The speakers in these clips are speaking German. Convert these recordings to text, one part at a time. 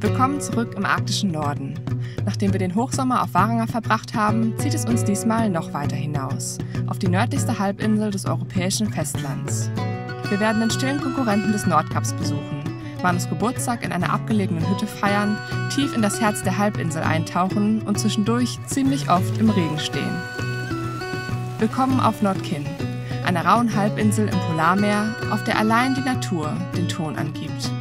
Willkommen zurück im arktischen Norden. Nachdem wir den Hochsommer auf Varanger verbracht haben, zieht es uns diesmal noch weiter hinaus, auf die nördlichste Halbinsel des europäischen Festlands. Wir werden den stillen Konkurrenten des Nordkaps besuchen, Manus Geburtstag in einer abgelegenen Hütte feiern, tief in das Herz der Halbinsel eintauchen und zwischendurch ziemlich oft im Regen stehen. Willkommen auf Nordkinn, einer rauen Halbinsel im Polarmeer, auf der allein die Natur den Ton angibt.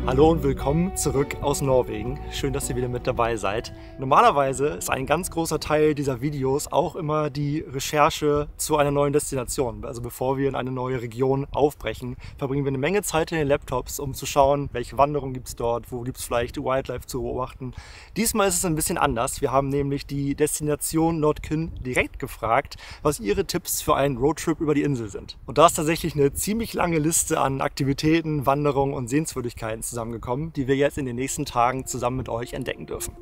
Hallo und willkommen zurück aus Norwegen. Schön, dass ihr wieder mit dabei seid. Normalerweise ist ein ganz großer Teil dieser Videos auch immer die Recherche zu einer neuen Destination. Also bevor wir in eine neue Region aufbrechen, verbringen wir eine Menge Zeit in den Laptops, um zu schauen, welche Wanderungen gibt es dort, wo gibt es vielleicht Wildlife zu beobachten. Diesmal ist es ein bisschen anders. Wir haben nämlich die Destination Nordkinn direkt gefragt, was ihre Tipps für einen Roadtrip über die Insel sind. Und da ist tatsächlich eine ziemlich lange Liste an Aktivitäten, Wanderungen und Sehenswürdigkeiten zusammengekommen, die wir jetzt in den nächsten Tagen zusammen mit euch entdecken dürfen.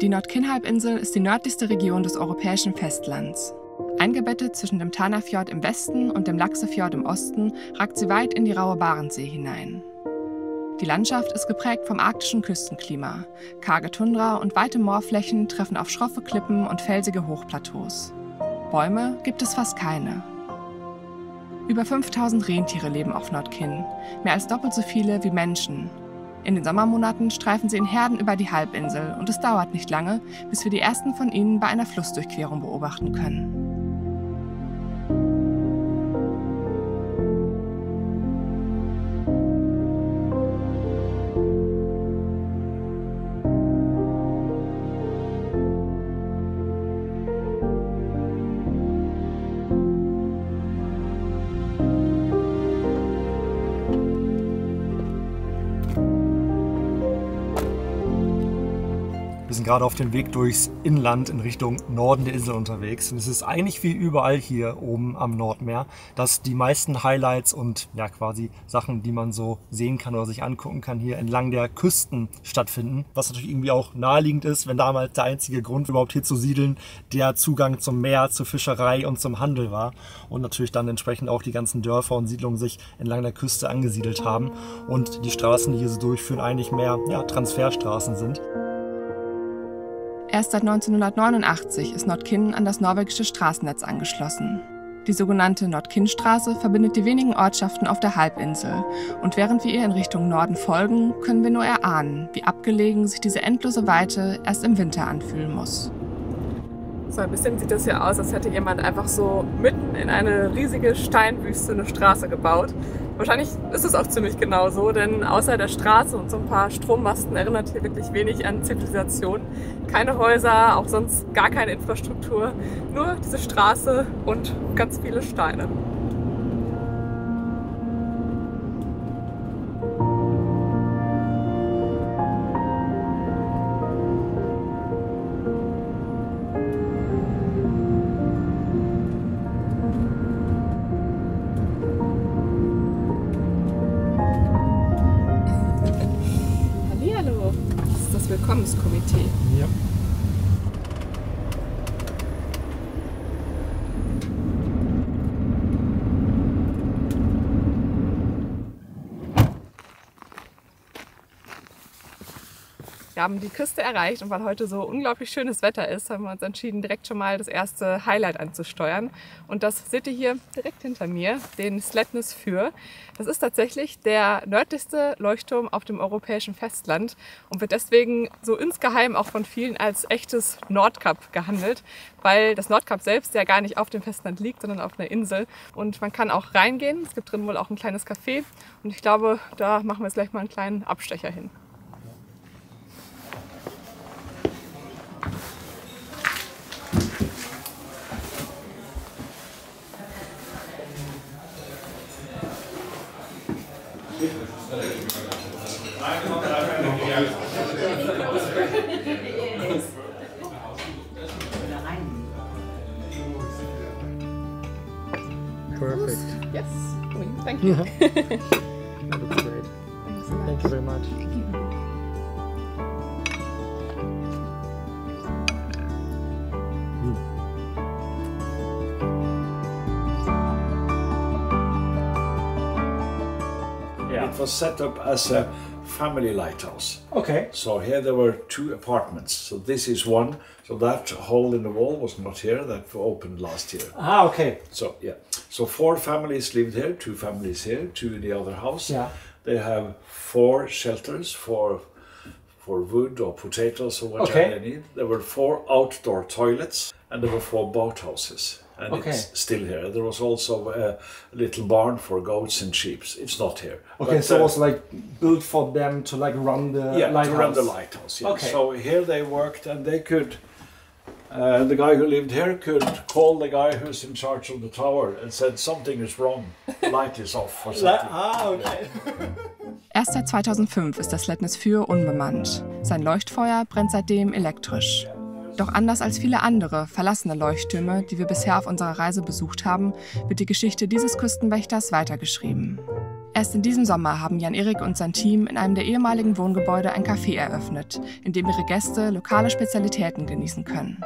Die Nordkinn-Halbinsel ist die nördlichste Region des europäischen Festlands. Eingebettet zwischen dem Tanafjord im Westen und dem Laxefjord im Osten ragt sie weit in die raue Barentssee hinein. Die Landschaft ist geprägt vom arktischen Küstenklima. Karge Tundra und weite Moorflächen treffen auf schroffe Klippen und felsige Hochplateaus. Bäume gibt es fast keine. Über 5000 Rentiere leben auf Nordkinn, mehr als doppelt so viele wie Menschen. In den Sommermonaten streifen sie in Herden über die Halbinsel und es dauert nicht lange, bis wir die ersten von ihnen bei einer Flussdurchquerung beobachten können. Wir sind gerade auf dem Weg durchs Inland in Richtung Norden der Insel unterwegs. Und es ist eigentlich wie überall hier oben am Nordmeer, dass die meisten Highlights und ja quasi Sachen, die man so sehen kann oder sich angucken kann, hier entlang der Küsten stattfinden. Was natürlich irgendwie auch naheliegend ist, wenn damals der einzige Grund überhaupt hier zu siedeln der Zugang zum Meer, zur Fischerei und zum Handel war. Und natürlich dann entsprechend auch die ganzen Dörfer und Siedlungen sich entlang der Küste angesiedelt haben. Und die Straßen, die hier so durchführen, eigentlich mehr Transferstraßen sind. Erst seit 1989 ist Nordkinn an das norwegische Straßennetz angeschlossen. Die sogenannte Nordkinnstraße verbindet die wenigen Ortschaften auf der Halbinsel. Und während wir ihr in Richtung Norden folgen, können wir nur erahnen, wie abgelegen sich diese endlose Weite erst im Winter anfühlen muss. So ein bisschen sieht das ja aus, als hätte jemand einfach so mitten in eine riesige Steinwüste eine Straße gebaut. Wahrscheinlich ist es auch ziemlich genau so, denn außer der Straße und so ein paar Strommasten erinnert hier wirklich wenig an Zivilisation. Keine Häuser, auch sonst gar keine Infrastruktur, nur diese Straße und ganz viele Steine. Willkommenskomitee. Ja. Wir haben die Küste erreicht und weil heute so unglaublich schönes Wetter ist, haben wir uns entschieden, direkt schon mal das erste Highlight anzusteuern. Und das seht ihr hier direkt hinter mir, den Sletnes Fyr. Das ist tatsächlich der nördlichste Leuchtturm auf dem europäischen Festland und wird deswegen so insgeheim auch von vielen als echtes Nordkap gehandelt, weil das Nordkap selbst ja gar nicht auf dem Festland liegt, sondern auf einer Insel. Und man kann auch reingehen. Es gibt drin wohl auch ein kleines Café und ich glaube, da machen wir jetzt gleich mal einen kleinen Abstecher hin. Perfect. Yes, thank you. That looks great. Thank you very much. It was set up as a family lighthouse. Okay. So here there were 2 apartments. So this is one. So that hole in the wall was not here. That opened last year. Ah, okay. So yeah. So 4 families lived here. 2 families here. 2 in the other house. Yeah. They have 4 shelters for wood or potatoes or whatever Okay. they need. There were 4 outdoor toilets and there were 4 boathouses. And Okay. it's still here. There was also a little barn for goats and sheep. It's not here. Okay, But, so it was like built for them to like run the lighthouse. to run the lighthouse. Yeah. Okay. So here they worked, and they could. The guy who lived here could call the guy who's in charge of the tower and said something is wrong, the light is off or something. Ah, okay. Erst seit 2005 ist das Sletnes Fyr unbemannt. Sein Leuchtfeuer brennt seitdem elektrisch. Doch anders als viele andere verlassene Leuchttürme, die wir bisher auf unserer Reise besucht haben, wird die Geschichte dieses Küstenwächters weitergeschrieben. Erst in diesem Sommer haben Jan-Erik und sein Team in einem der ehemaligen Wohngebäude ein Café eröffnet, in dem ihre Gäste lokale Spezialitäten genießen können.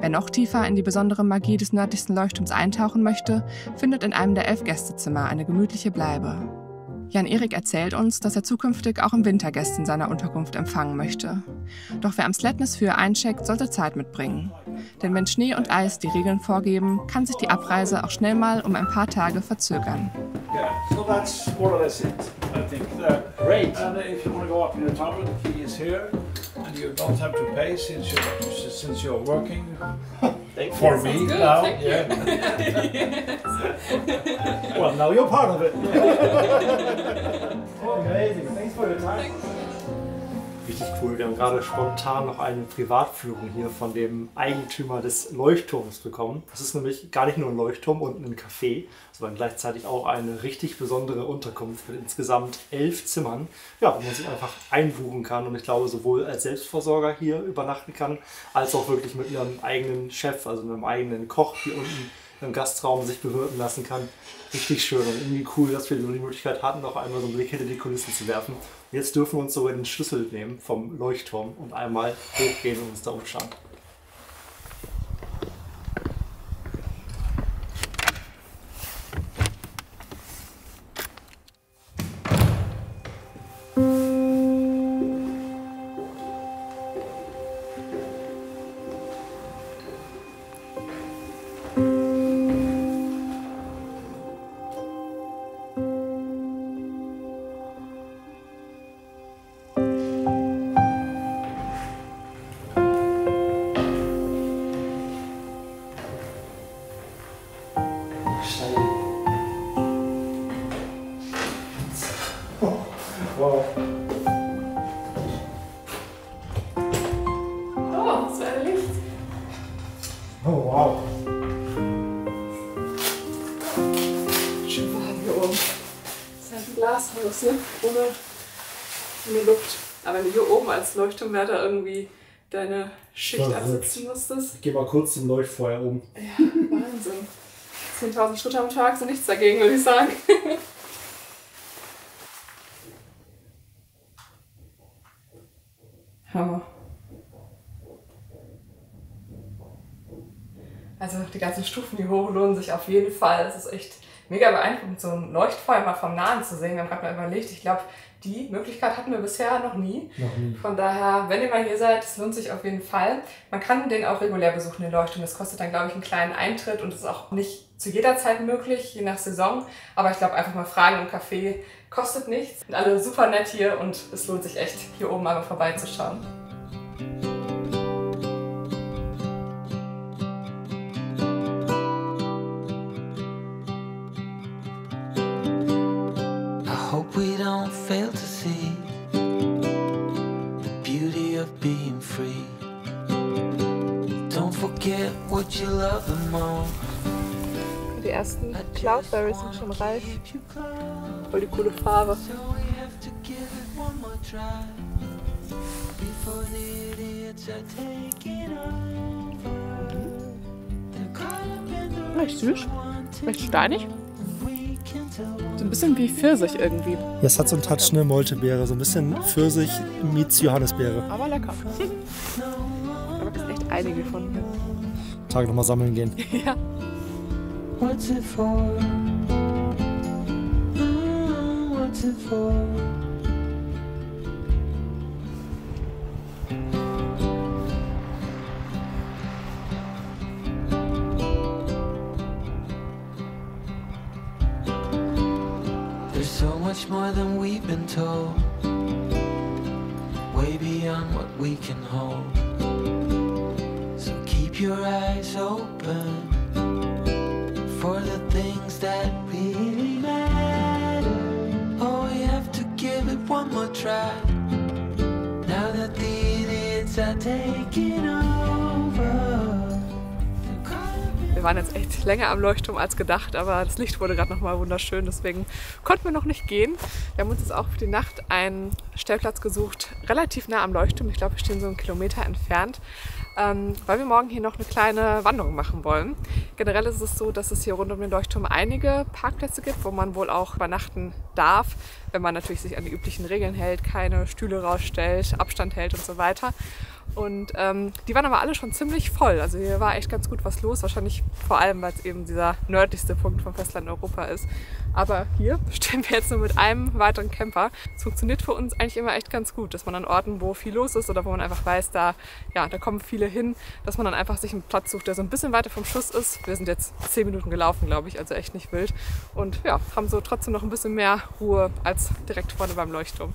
Wer noch tiefer in die besondere Magie des nördlichsten Leuchtturms eintauchen möchte, findet in einem der 11 Gästezimmer eine gemütliche Bleibe. Jan-Erik erzählt uns, dass er zukünftig auch im Winter Gäste in seiner Unterkunft empfangen möchte. Doch wer am Sletnes Fyr eincheckt, sollte Zeit mitbringen. Denn wenn Schnee und Eis die Regeln vorgeben, kann sich die Abreise auch schnell mal um ein paar Tage verzögern. Yeah, so that's more or less it. I think that. Great. And if you want to go up in the tower, the key is here, and you don't have to pay since you're working for me now. Yeah. Well, now you're part of it. Amazing. Thanks for your time. Richtig cool. Wir haben gerade spontan noch eine Privatführung hier von dem Eigentümer des Leuchtturms bekommen. Das ist nämlich gar nicht nur ein Leuchtturm und ein Café, sondern gleichzeitig auch eine richtig besondere Unterkunft mit insgesamt 11 Zimmern, ja, wo man sich einfach einbuchen kann und ich glaube sowohl als Selbstversorger hier übernachten kann, als auch wirklich mit einem eigenen Chef, also einem eigenen Koch hier unten im Gastraum sich bewirten lassen kann. Richtig schön und irgendwie cool, dass wir die Möglichkeit hatten, noch einmal so einen Blick hinter die Kulissen zu werfen. Und jetzt dürfen wir uns sogar den Schlüssel nehmen vom Leuchtturm und einmal hochgehen und uns da umschauen. Wow. Oh, das war ein Licht. Oh, wow. Schön warm hier oben. Das ist halt ein Glashaus, ne? Ohne Luft. Aber wenn du hier oben als Leuchtturmwärter irgendwie deine Schicht absitzen musstest. Ich geh mal kurz zum Leuchtfeuer um. Ja, Wahnsinn. 10.000 Schritte am Tag sind nichts dagegen, würde ich sagen. Hammer. Also die ganzen Stufen, die hoch lohnen sich auf jeden Fall. Es ist echt mega beeindruckend, so ein Leuchtfeuer mal vom Nahen zu sehen. Wir haben gerade mal überlegt, ich glaube, die Möglichkeit hatten wir bisher noch nie. Von daher, wenn ihr mal hier seid, es lohnt sich auf jeden Fall. Man kann den auch regulär besuchen, den Leuchtturm. Das kostet dann, glaube ich, einen kleinen Eintritt und ist auch nicht zu jeder Zeit möglich, je nach Saison. Aber ich glaube, einfach mal fragen im Café kostet nichts. Sind alle super nett hier und es lohnt sich echt, hier oben einmal vorbeizuschauen. Hope we don't fail to see the beauty of being free. Don't forget what you love the most. Die ersten Cloudberries sind schon reif. Voll die coole Farbe. So we have to give it one more try. For the idiots are taking over. They're caught up in the Recht süß, recht steinig. So ein bisschen wie Pfirsich irgendwie. Ja, es hat so einen Touch, eine Moltebeere, so ein bisschen Pfirsich meets Johannisbeere. Aber lecker. Da gibt es echt einige von hier. Tage nochmal sammeln gehen. Ja. What's it for? What's it for? There's so much more than we've been told, way beyond what we can hold. So keep your eyes open for the things that really matter. Oh, we have to give it one more try. Now that the idiots are taking over. Wir waren jetzt echt länger am Leuchtturm als gedacht, aber das Licht wurde gerade nochmal wunderschön, deswegen konnten wir noch nicht gehen. Wir haben uns jetzt auch für die Nacht einen Stellplatz gesucht, relativ nah am Leuchtturm. Ich glaube, wir stehen so 1 Kilometer entfernt, weil wir morgen hier noch eine kleine Wanderung machen wollen. Generell ist es so, dass es hier rund um den Leuchtturm einige Parkplätze gibt, wo man wohl auch übernachten darf, wenn man natürlich sich an die üblichen Regeln hält, keine Stühle rausstellt, Abstand hält und so weiter. Und die waren aber alle schon ziemlich voll. Also hier war echt ganz gut was los. Wahrscheinlich vor allem, weil es eben dieser nördlichste Punkt vom Festland Europa ist. Aber hier stehen wir jetzt nur mit einem weiteren Camper. Es funktioniert für uns eigentlich immer echt ganz gut, dass man an Orten, wo viel los ist oder wo man einfach weiß, da kommen viele hin, dass man dann einfach sich einen Platz sucht, der so ein bisschen weiter vom Schuss ist. Wir sind jetzt 10 Minuten gelaufen, glaube ich, also echt nicht wild. Und ja, haben so trotzdem noch ein bisschen mehr Ruhe als direkt vorne beim Leuchtturm.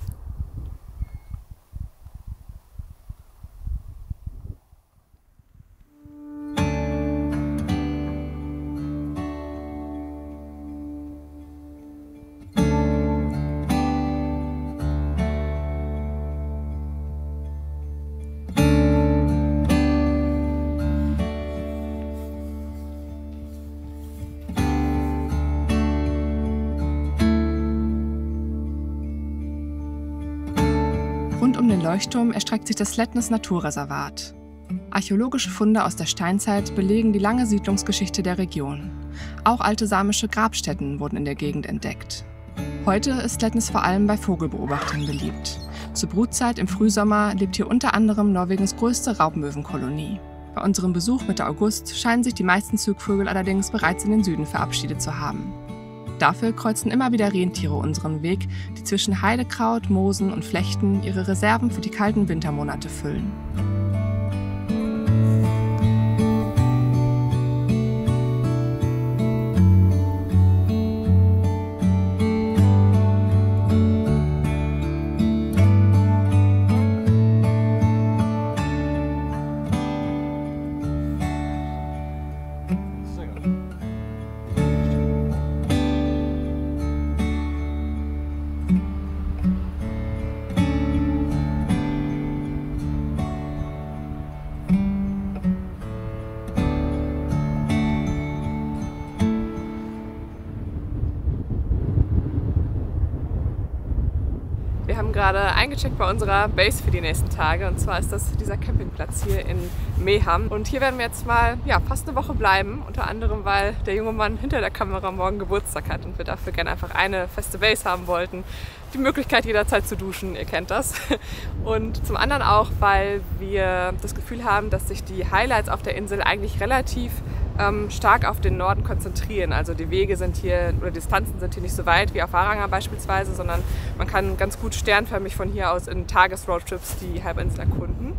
Rund um den Leuchtturm erstreckt sich das Sletnes Naturreservat. Archäologische Funde aus der Steinzeit belegen die lange Siedlungsgeschichte der Region. Auch alte samische Grabstätten wurden in der Gegend entdeckt. Heute ist Sletnes vor allem bei Vogelbeobachtern beliebt. Zur Brutzeit im Frühsommer lebt hier unter anderem Norwegens größte Raubmöwenkolonie. Bei unserem Besuch Mitte August scheinen sich die meisten Zugvögel allerdings bereits in den Süden verabschiedet zu haben. Dafür kreuzen immer wieder Rentiere unseren Weg, die zwischen Heidekraut, Moosen und Flechten ihre Reserven für die kalten Wintermonate füllen. Wir haben gerade eingecheckt bei unserer Base für die nächsten Tage, und zwar ist das dieser Campingplatz hier in Mehamn. Und hier werden wir jetzt mal fast eine Woche bleiben, unter anderem, weil der junge Mann hinter der Kamera morgen Geburtstag hat und wir dafür gerne einfach eine feste Base haben wollten. Die Möglichkeit jederzeit zu duschen, ihr kennt das. Und zum anderen auch, weil wir das Gefühl haben, dass sich die Highlights auf der Insel eigentlich relativ stark auf den Norden konzentrieren. Also die Wege sind hier, oder Distanzen sind hier nicht so weit wie auf Hardanger beispielsweise, sondern man kann ganz gut sternförmig von hier aus in Tagesroadtrips die Halbinsel erkunden.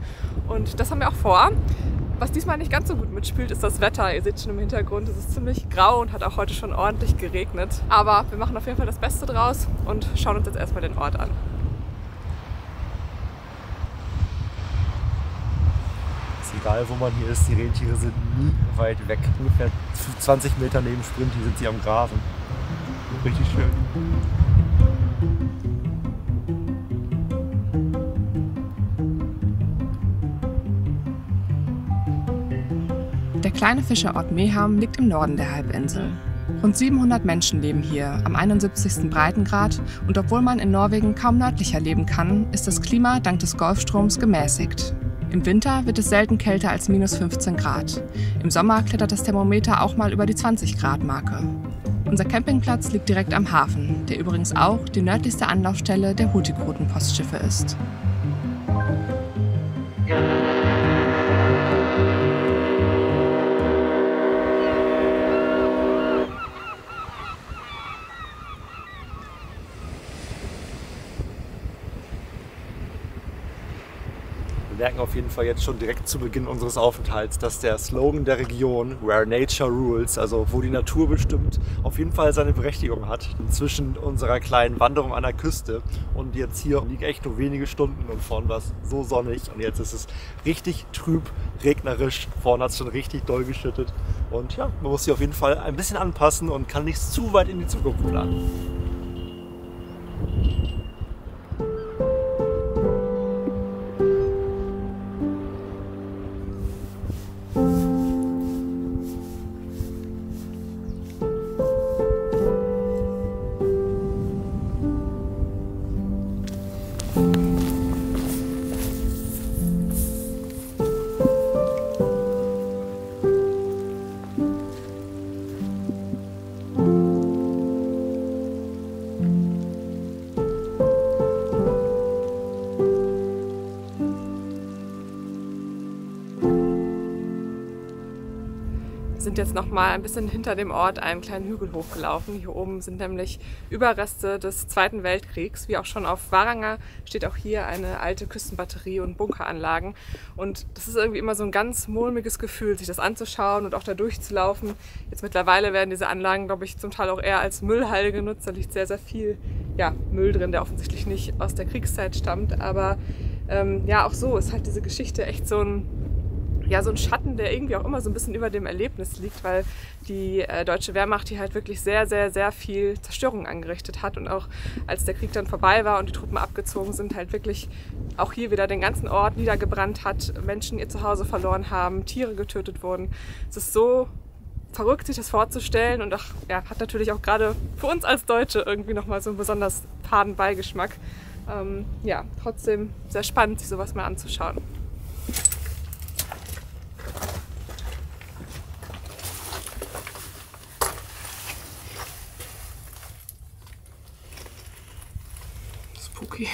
Und das haben wir auch vor. Was diesmal nicht ganz so gut mitspielt, ist das Wetter. Ihr seht schon im Hintergrund, es ist ziemlich grau und hat auch heute schon ordentlich geregnet. Aber wir machen auf jeden Fall das Beste draus und schauen uns jetzt erstmal den Ort an. Egal wo man hier ist, die Rentiere sind nie weit weg. Ungefähr 20 Meter neben Sprinti sind sie am Grasen. Richtig schön. Der kleine Fischerort Mehamn liegt im Norden der Halbinsel. Rund 700 Menschen leben hier, am 71. Breitengrad, und obwohl man in Norwegen kaum nördlicher leben kann, ist das Klima dank des Golfstroms gemäßigt. Im Winter wird es selten kälter als minus 15 Grad. Im Sommer klettert das Thermometer auch mal über die 20-Grad-Marke. Unser Campingplatz liegt direkt am Hafen, der übrigens auch die nördlichste Anlaufstelle der Hurtigruten-Postschiffe ist. Wir merken auf jeden Fall jetzt schon direkt zu Beginn unseres Aufenthalts, dass der Slogan der Region Where Nature Rules, also wo die Natur bestimmt, auf jeden Fall seine Berechtigung hat. Zwischen unserer kleinen Wanderung an der Küste und jetzt hier liegen echt nur wenige Stunden und vorne war es so sonnig und jetzt ist es richtig trüb, regnerisch, vorne hat es schon richtig doll geschüttet und ja, man muss sich auf jeden Fall ein bisschen anpassen und kann nicht zu weit in die Zukunft planen. Wir sind jetzt noch mal ein bisschen hinter dem Ort einen kleinen Hügel hochgelaufen. Hier oben sind nämlich Überreste des Zweiten Weltkriegs. Wie auch schon auf Varanger steht auch hier eine alte Küstenbatterie und Bunkeranlagen. Und das ist irgendwie immer so ein ganz mulmiges Gefühl, sich das anzuschauen und auch da durchzulaufen. Jetzt mittlerweile werden diese Anlagen, glaube ich, zum Teil auch eher als Müllhalde genutzt. Da liegt sehr, sehr viel Müll drin, der offensichtlich nicht aus der Kriegszeit stammt. Aber ja, auch so ist halt diese Geschichte echt so ein Schatten, der irgendwie auch immer so ein bisschen über dem Erlebnis liegt, weil die deutsche Wehrmacht hier halt wirklich sehr, sehr, sehr viel Zerstörung angerichtet hat und auch als der Krieg dann vorbei war und die Truppen abgezogen sind, halt wirklich auch hier wieder den ganzen Ort niedergebrannt hat, Menschen ihr Zuhause verloren haben, Tiere getötet wurden. Es ist so verrückt, sich das vorzustellen und hat natürlich auch gerade für uns als Deutsche irgendwie nochmal so einen besonders faden Beigeschmack. Trotzdem sehr spannend, sich sowas mal anzuschauen. Spooky.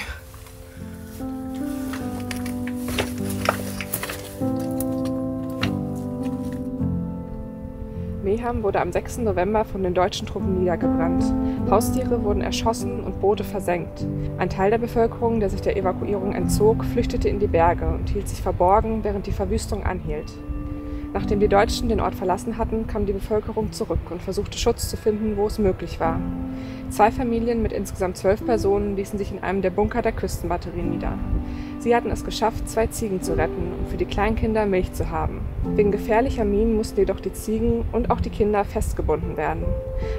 Meham wurde am 6. November von den deutschen Truppen niedergebrannt. Haustiere wurden erschossen und Boote versenkt. Ein Teil der Bevölkerung, der sich der Evakuierung entzog, flüchtete in die Berge und hielt sich verborgen, während die Verwüstung anhielt. Nachdem die Deutschen den Ort verlassen hatten, kam die Bevölkerung zurück und versuchte Schutz zu finden, wo es möglich war. 2 Familien mit insgesamt 12 Personen ließen sich in einem der Bunker der Küstenbatterie nieder. Sie hatten es geschafft, 2 Ziegen zu retten und für die Kleinkinder Milch zu haben. Wegen gefährlicher Minen mussten jedoch die Ziegen und auch die Kinder festgebunden werden.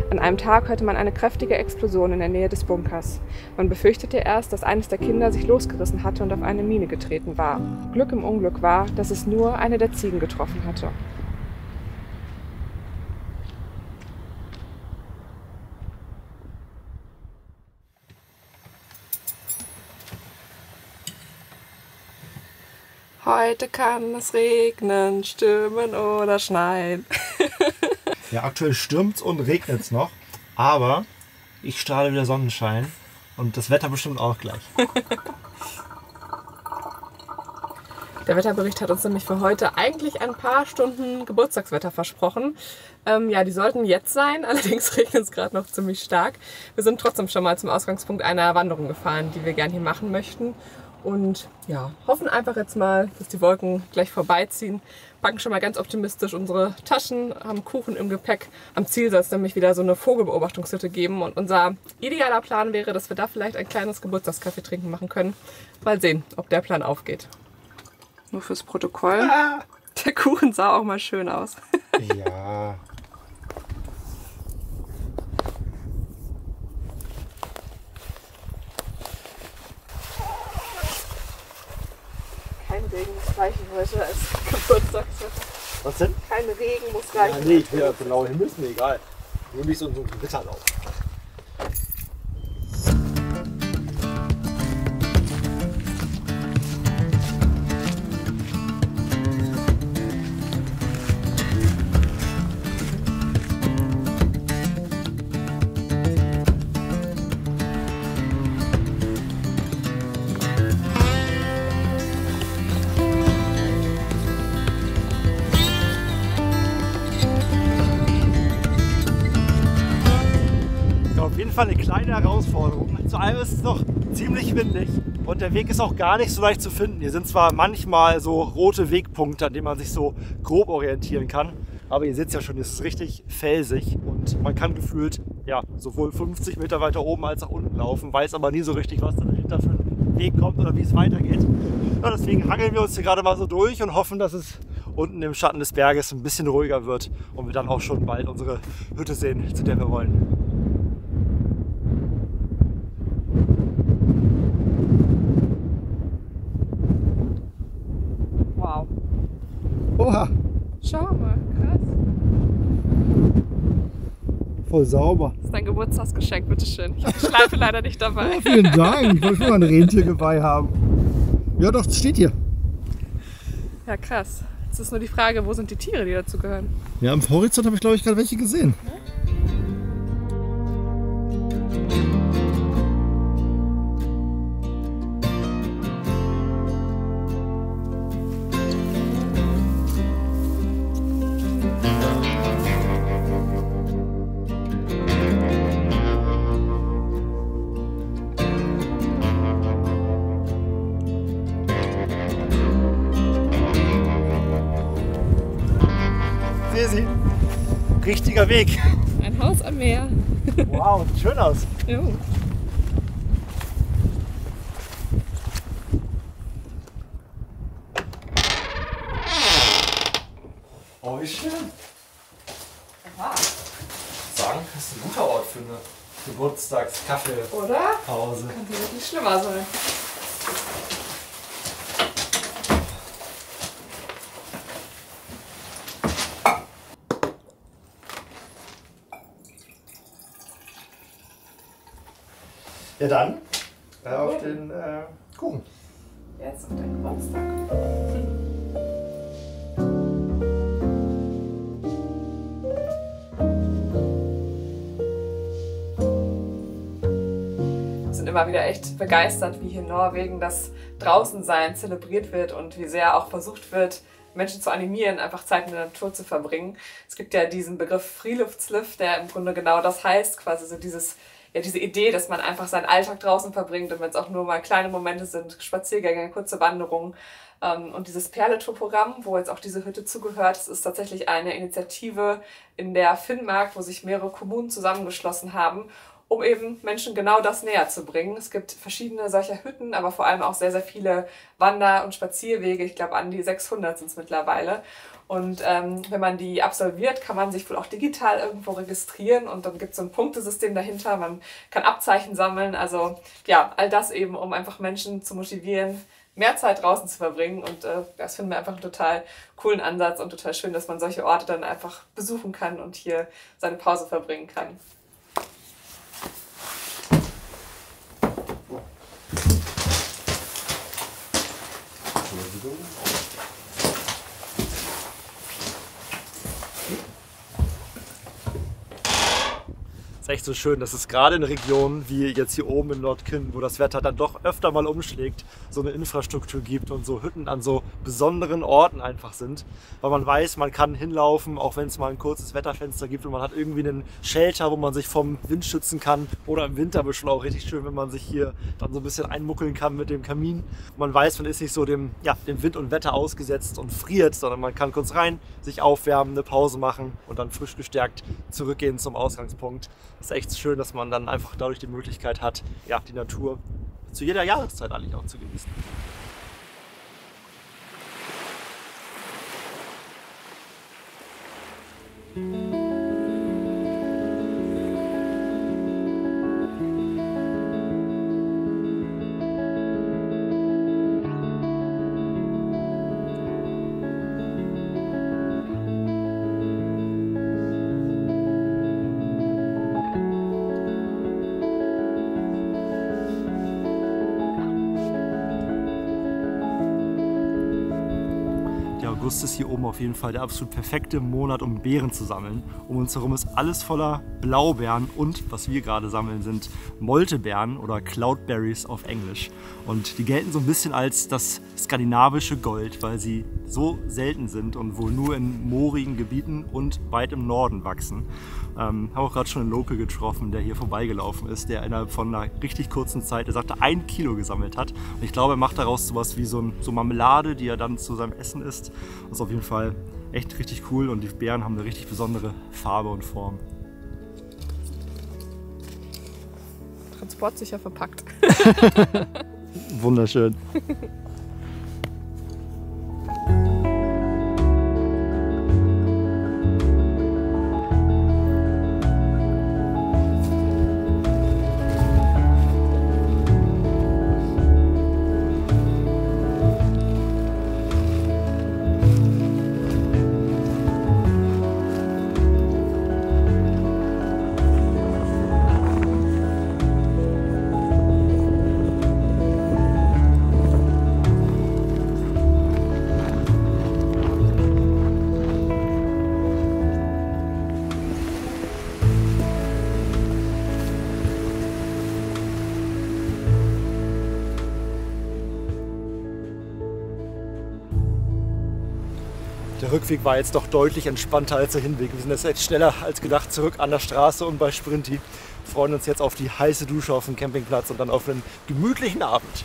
An einem Tag hörte man eine kräftige Explosion in der Nähe des Bunkers. Man befürchtete erst, dass eines der Kinder sich losgerissen hatte und auf eine Mine getreten war. Glück im Unglück war, dass es nur eine der Ziegen getroffen hatte. Heute kann es regnen, stürmen oder schneien. Ja, aktuell stürmt es und regnet es noch, aber ich strahle wieder Sonnenschein und das Wetter bestimmt auch gleich. Der Wetterbericht hat uns nämlich für heute eigentlich ein paar Stunden Geburtstagswetter versprochen. Die sollten jetzt sein, allerdings regnet es gerade noch ziemlich stark. Wir sind trotzdem schon mal zum Ausgangspunkt einer Wanderung gefahren, die wir gerne hier machen möchten. Und hoffen einfach jetzt mal, dass die Wolken gleich vorbeiziehen. Packen schon mal ganz optimistisch unsere Taschen, haben Kuchen im Gepäck. Am Ziel soll es nämlich wieder so eine Vogelbeobachtungshütte geben. Und unser idealer Plan wäre, dass wir da vielleicht ein kleines Geburtstagskaffee trinken machen können. Mal sehen, ob der Plan aufgeht. Nur fürs Protokoll. Der Kuchen sah auch mal schön aus. Ja. Kein Regen muss reichen heute als Geburtstagswetter. Was denn? Kein Regen muss reichen. Ja, nee, ich will ja genau hin müssen, egal. Nur nicht so ein Gewitterlauf. Auf jeden Fall eine kleine Herausforderung. Zu allem ist es noch ziemlich windig und der Weg ist auch gar nicht so leicht zu finden. Hier sind zwar manchmal so rote Wegpunkte, an denen man sich so grob orientieren kann, aber ihr seht ja schon, es ist richtig felsig und man kann gefühlt ja, sowohl 50 Meter weiter oben als auch unten laufen, weiß aber nie so richtig, was dahinter für ein Weg kommt oder wie es weitergeht. Ja, deswegen hangeln wir uns hier gerade mal so durch und hoffen, dass es unten im Schatten des Berges ein bisschen ruhiger wird und wir dann auch schon bald unsere Hütte sehen, zu der wir wollen. Wow. Oha, Schau mal, krass. voll sauber. Das ist dein Geburtstagsgeschenk, bitteschön. Ich habe die Schleife leider nicht dabei. Oh, vielen Dank, ich wollte schon mal ein Rentiergeweih haben. Ja doch, es steht hier. Ja, krass. Jetzt ist nur die Frage, wo sind die Tiere, die dazu gehören? Ja, am Horizont habe ich glaube ich gerade welche gesehen. Sehe sie. Richtiger Weg. Ein Haus am Meer. Wow, sieht schön aus. Jo. Oh, wie schön. Sagen, das ist ein guter Ort für eine Geburtstagskaffeepause. Oder? Könnte wirklich schlimmer sein. Ja dann, auf den Kuchen. Jetzt auf deinen Geburtstag. Wir sind immer wieder echt begeistert, wie hier in Norwegen das Draußensein zelebriert wird und wie sehr auch versucht wird, Menschen zu animieren, einfach Zeit in der Natur zu verbringen. Es gibt ja diesen Begriff Friluftsliv, der im Grunde genau das heißt, quasi so diese Idee, dass man einfach seinen Alltag draußen verbringt und wenn es auch nur mal kleine Momente sind, Spaziergänge, kurze Wanderungen. Und dieses Perletour-Programm, wo jetzt auch diese Hütte zugehört, das ist tatsächlich eine Initiative in der Finnmark, wo sich mehrere Kommunen zusammengeschlossen haben, um eben Menschen genau das näher zu bringen. Es gibt verschiedene solcher Hütten, aber vor allem auch sehr, sehr viele Wander- und Spazierwege. Ich glaube, an die 600 sind es mittlerweile. Und wenn man die absolviert, kann man sich wohl auch digital irgendwo registrieren und dann gibt es so ein Punktesystem dahinter. Man kann Abzeichen sammeln. Also ja, all das eben, um einfach Menschen zu motivieren, mehr Zeit draußen zu verbringen. Und das finden wir einfach einen total coolen Ansatz und total schön, dass man solche Orte dann einfach besuchen kann und hier seine Pause verbringen kann. ist echt so schön, dass es gerade in Regionen wie jetzt hier oben in Nordkinn, wo das Wetter dann doch öfter mal umschlägt, so eine Infrastruktur gibt und so Hütten an so besonderen Orten einfach sind. Weil man weiß, man kann hinlaufen, auch wenn es mal ein kurzes Wetterfenster gibt und man hat irgendwie einen Shelter, wo man sich vom Wind schützen kann. Oder im Winter bestimmt auch richtig schön, wenn man sich hier dann so ein bisschen einmuckeln kann mit dem Kamin. Man weiß, man ist nicht so dem Wind und Wetter ausgesetzt und friert, sondern man kann kurz rein, sich aufwärmen, eine Pause machen und dann frisch gestärkt zurückgehen zum Ausgangspunkt. Das ist echt schön, dass man dann einfach dadurch die Möglichkeit hat, ja, die Natur zu jeder Jahreszeit eigentlich auch zu genießen. August ist hier oben auf jeden Fall der absolut perfekte Monat, um Beeren zu sammeln. Um uns herum ist alles voller Blaubeeren und was wir gerade sammeln sind Moltebeeren oder Cloudberries auf Englisch. Und die gelten so ein bisschen als das skandinavische Gold, weil sie so selten sind und wohl nur in moorigen Gebieten und weit im Norden wachsen. Habe auch gerade schon einen Local getroffen, der hier vorbeigelaufen ist, der innerhalb von einer richtig kurzen Zeit, er sagte, 1 Kilo gesammelt hat. Und ich glaube, er macht daraus sowas wie so Marmelade, die er dann zu seinem Essen isst. Das ist auf jeden Fall echt richtig cool und die Beeren haben eine richtig besondere Farbe und Form. Transportsicher verpackt. Wunderschön. Der Rückweg war jetzt doch deutlich entspannter als der Hinweg. Wir sind jetzt echt schneller als gedacht zurück an der Straße und bei Sprinti. Wir freuen uns jetzt auf die heiße Dusche auf dem Campingplatz und dann auf einen gemütlichen Abend.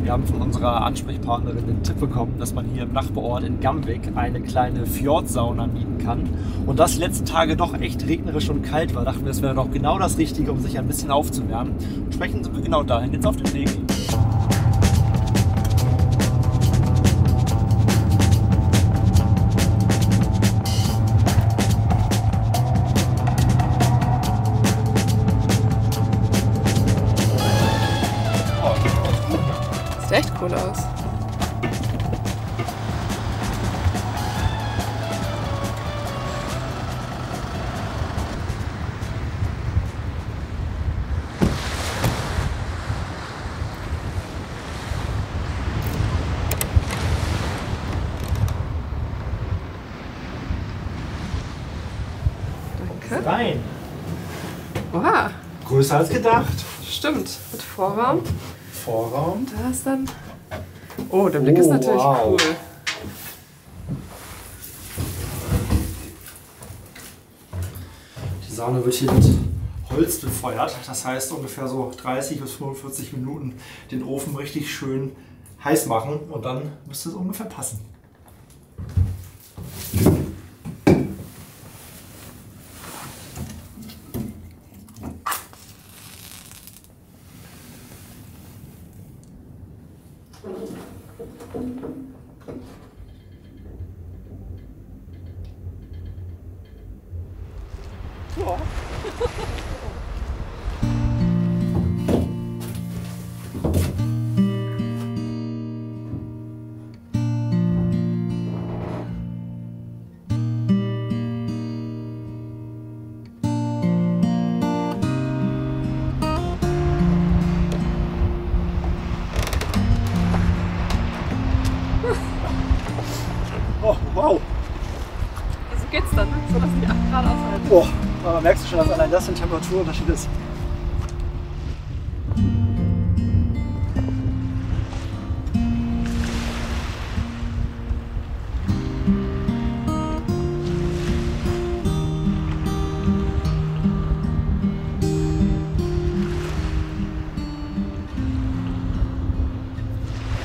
Wir haben von unserer Ansprechpartnerin den Tipp bekommen, dass man hier im Nachbarort in Gamvik eine kleine Fjordsauna mieten kann. Und das die letzten Tage doch echt regnerisch und kalt war, dachten wir, das wäre doch genau das Richtige, um sich ein bisschen aufzuwärmen. Entsprechend sind wir genau dahin jetzt auf dem Weg. Sieht echt cool aus. Danke. Rein! Oha, Größer als gedacht. stimmt. Mit Vorraum. Vorraum. Da ist dann... Oh, der Blick ist natürlich wow. cool. Die Sauna wird hier mit Holz befeuert. Das heißt ungefähr so 30 bis 45 Minuten den Ofen richtig schön heiß machen und dann müsste es ungefähr passen. Ja. Oh, wow! Also geht's dann, ne? So dass die 8 Grad aushalten. Boah, aber merkst du schon, dass allein das ein Temperaturunterschied ist?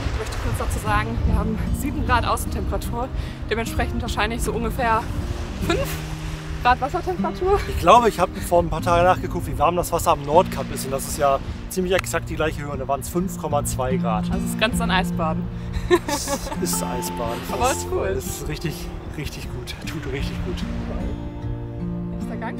Ich möchte kurz dazu sagen, wir haben 7 Grad Außentemperatur, dementsprechend wahrscheinlich so ungefähr 5 Grad Wassertemperatur? Ich glaube, ich habe vor ein paar Tagen nachgeguckt, wie warm das Wasser am Nordkap ist. Und das ist ja ziemlich exakt die gleiche Höhe. Und da waren es 5,2 Grad. Also es grenzt an Eisbaden. Das ist Eisbaden. Aber ist cool. Das ist richtig, richtig gut. Tut richtig gut. Nächster Gang.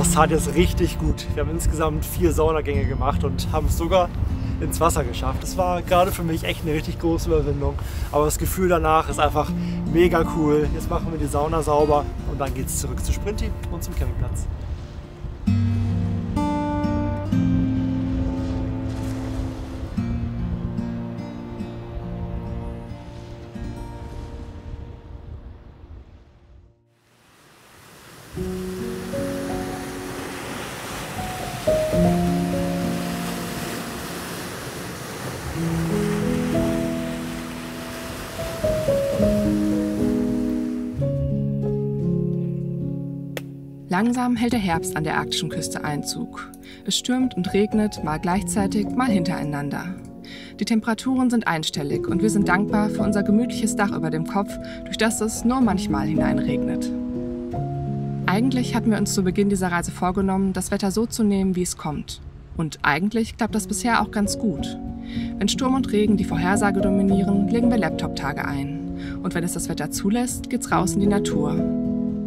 Es tat jetzt richtig gut. Wir haben insgesamt 4 Saunagänge gemacht und haben es sogar ins Wasser geschafft. Das war gerade für mich echt eine richtig große Überwindung. Aber das Gefühl danach ist einfach mega cool. Jetzt machen wir die Sauna sauber und dann geht es zurück zu Sprinti und zum Campingplatz. Langsam hält der Herbst an der arktischen Küste Einzug. Es stürmt und regnet, mal gleichzeitig, mal hintereinander. Die Temperaturen sind einstellig und wir sind dankbar für unser gemütliches Dach über dem Kopf, durch das es nur manchmal hineinregnet. Eigentlich hatten wir uns zu Beginn dieser Reise vorgenommen, das Wetter so zu nehmen, wie es kommt. Und eigentlich klappt das bisher auch ganz gut. Wenn Sturm und Regen die Vorhersage dominieren, legen wir Laptop-Tage ein. Und wenn es das Wetter zulässt, geht's raus in die Natur.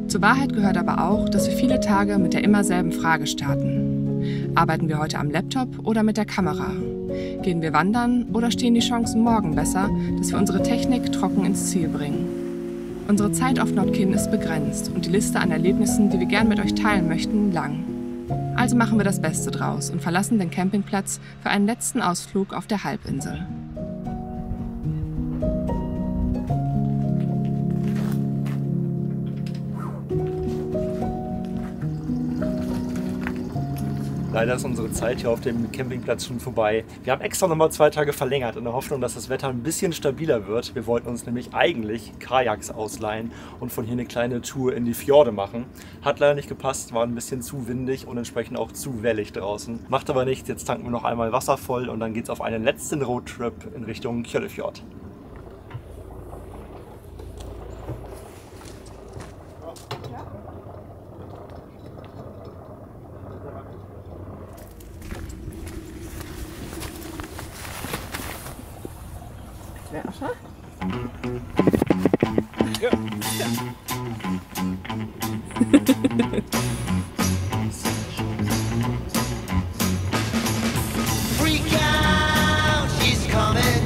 Zur Wahrheit gehört aber auch, dass wir viele Tage mit der immer selben Frage starten. Arbeiten wir heute am Laptop oder mit der Kamera? Gehen wir wandern oder stehen die Chancen morgen besser, dass wir unsere Technik trocken ins Ziel bringen? Unsere Zeit auf Nordkinn ist begrenzt und die Liste an Erlebnissen, die wir gern mit euch teilen möchten, lang. Also machen wir das Beste draus und verlassen den Campingplatz für einen letzten Ausflug auf der Halbinsel. Leider ist unsere Zeit hier auf dem Campingplatz schon vorbei. Wir haben extra nochmal 2 Tage verlängert in der Hoffnung, dass das Wetter ein bisschen stabiler wird. Wir wollten uns nämlich eigentlich Kajaks ausleihen und von hier eine kleine Tour in die Fjorde machen. Hat leider nicht gepasst, war ein bisschen zu windig und entsprechend auch zu wellig draußen. Macht aber nichts, jetzt tanken wir noch einmal Wasser voll und dann geht es auf einen letzten Roadtrip in Richtung Kjøllefjord. Ja. Freak out, she's coming.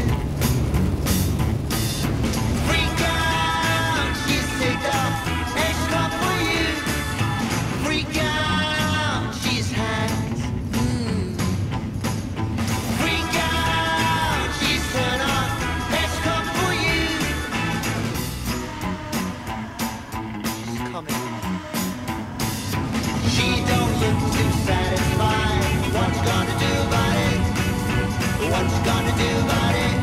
Freak out, she's picked up extra for you. Freak out, she's hacked. Freak out, she's turned up extra for you. She's coming. She don't look too satisfied. What's gonna do about it? What's gonna do about it?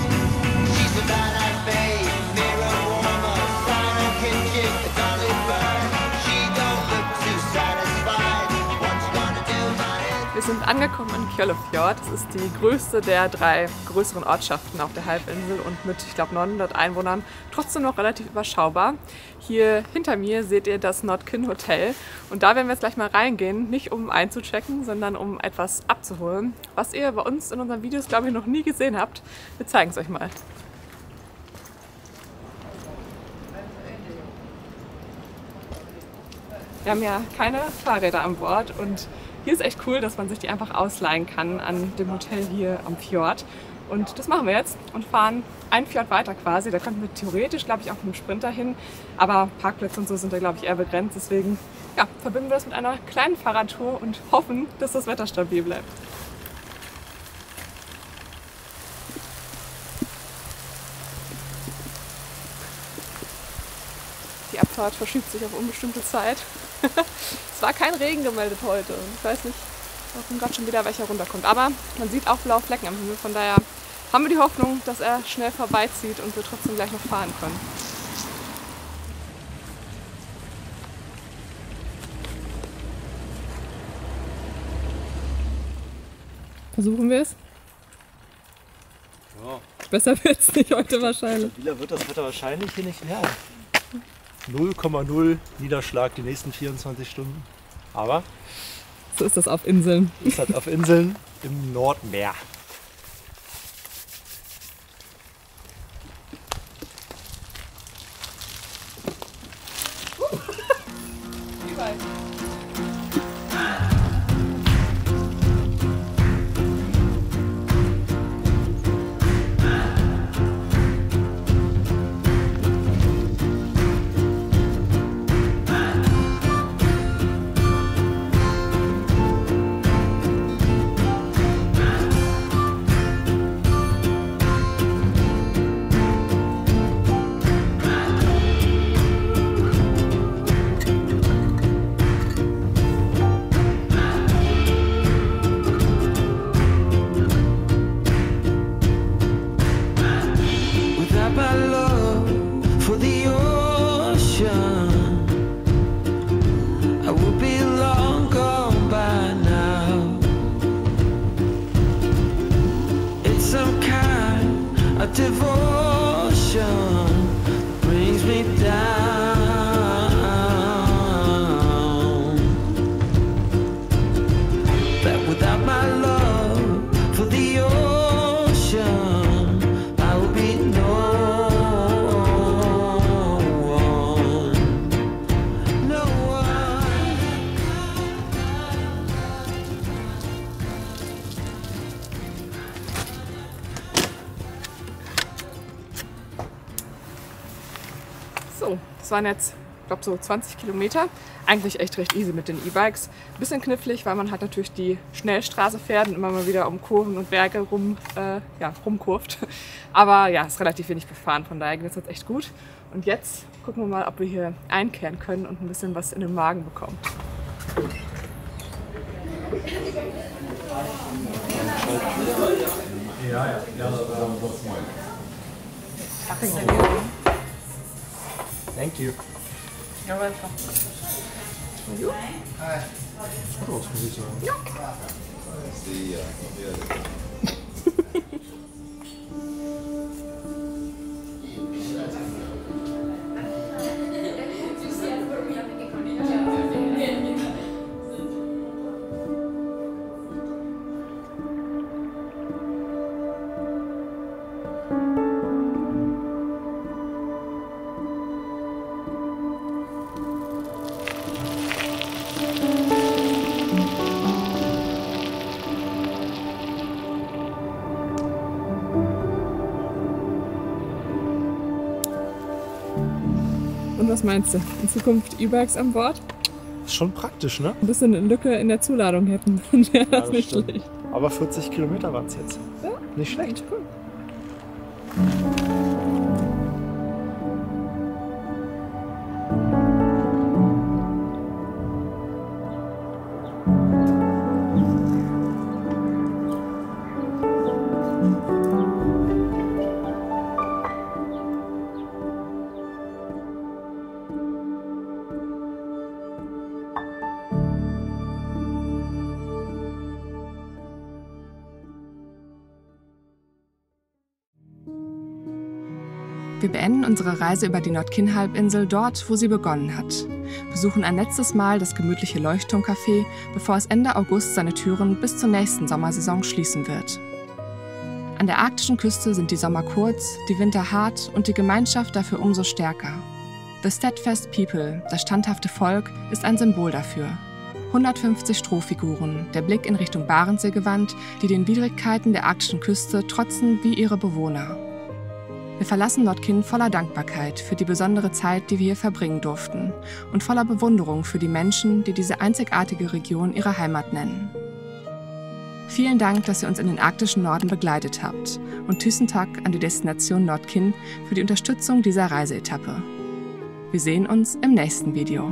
She's a badass babe, mirror warmer, silent kitchen, a dolly bird. She don't look too satisfied. What's gonna do about it? Wir sind angekommen in Kjøllefjord. Das ist die größte der 3 größeren Ortschaften auf der Halbinsel und mit, ich glaube, 900 Einwohnern trotzdem noch relativ überschaubar. Hier hinter mir seht ihr das Nordkinn Hotel und da werden wir jetzt gleich mal reingehen, nicht um einzuchecken, sondern um etwas abzuholen, was ihr bei uns in unseren Videos, glaube ich, noch nie gesehen habt. Wir zeigen es euch mal. Wir haben ja keine Fahrräder an Bord und hier ist echt cool, dass man sich die einfach ausleihen kann an dem Hotel hier am Fjord. Und das machen wir jetzt und fahren einen Fjord weiter quasi. Da könnten wir theoretisch, glaube ich, auch mit dem Sprinter hin. Aber Parkplätze und so sind da, glaube ich, eher begrenzt. Deswegen ja, verbinden wir das mit einer kleinen Fahrradtour und hoffen, dass das Wetter stabil bleibt. Die Abfahrt verschiebt sich auf unbestimmte Zeit. Es war kein Regen gemeldet heute. Ich weiß nicht, Da kommt gerade schon wieder welcher runterkommt. Aber man sieht auch blaue Flecken am Himmel, von daher haben wir die Hoffnung, dass er schnell vorbeizieht und wir trotzdem gleich noch fahren können. Versuchen wir es? Ja. Besser wird es nicht heute wahrscheinlich. Stabiler wird das Wetter wahrscheinlich hier nicht werden. 0,0 Niederschlag die nächsten 24 Stunden. Aber so ist das auf Inseln. ist halt auf Inseln im Nordmeer. Devotion brings me down. That without my love for the ocean, I will be no one. No one. So, das waren jetzt, ich glaube, so 20 Kilometer. Eigentlich echt recht easy mit den E-Bikes. Bisschen knifflig, weil man halt natürlich die Schnellstraße fährt und immer mal wieder um Kurven und Berge rumkurvt. Aber ja, ist relativ wenig befahren, von daher geht es jetzt echt gut. Und jetzt gucken wir mal, ob wir hier einkehren können und ein bisschen was in den Magen bekommen. Thank you. You're welcome. You? Was muss ich sagen? Ja. Und was meinst du? In Zukunft E-Bikes an Bord? Ist schon praktisch, ne? Ein bisschen eine Lücke in der Zuladung hätten, dann wäre das nicht stimmt. schlecht. Aber 40 Kilometer waren es jetzt. Ja, Nicht schlecht. cool. Wir beenden unsere Reise über die Nordkin-Halbinsel dort, wo sie begonnen hat. Besuchen ein letztes Mal das gemütliche Leuchtturmcafé, bevor es Ende August seine Türen bis zur nächsten Sommersaison schließen wird. An der arktischen Küste sind die Sommer kurz, die Winter hart und die Gemeinschaft dafür umso stärker. The Steadfast People, das standhafte Volk, ist ein Symbol dafür. 150 Strohfiguren, der Blick in Richtung Barentssee gewandt, die den Widrigkeiten der arktischen Küste trotzen wie ihre Bewohner. Wir verlassen Nordkin voller Dankbarkeit für die besondere Zeit, die wir hier verbringen durften und voller Bewunderung für die Menschen, die diese einzigartige Region ihre Heimat nennen. Vielen Dank, dass ihr uns in den arktischen Norden begleitet habt und Tusen Takk an die Destination Nordkin für die Unterstützung dieser Reiseetappe. Wir sehen uns im nächsten Video.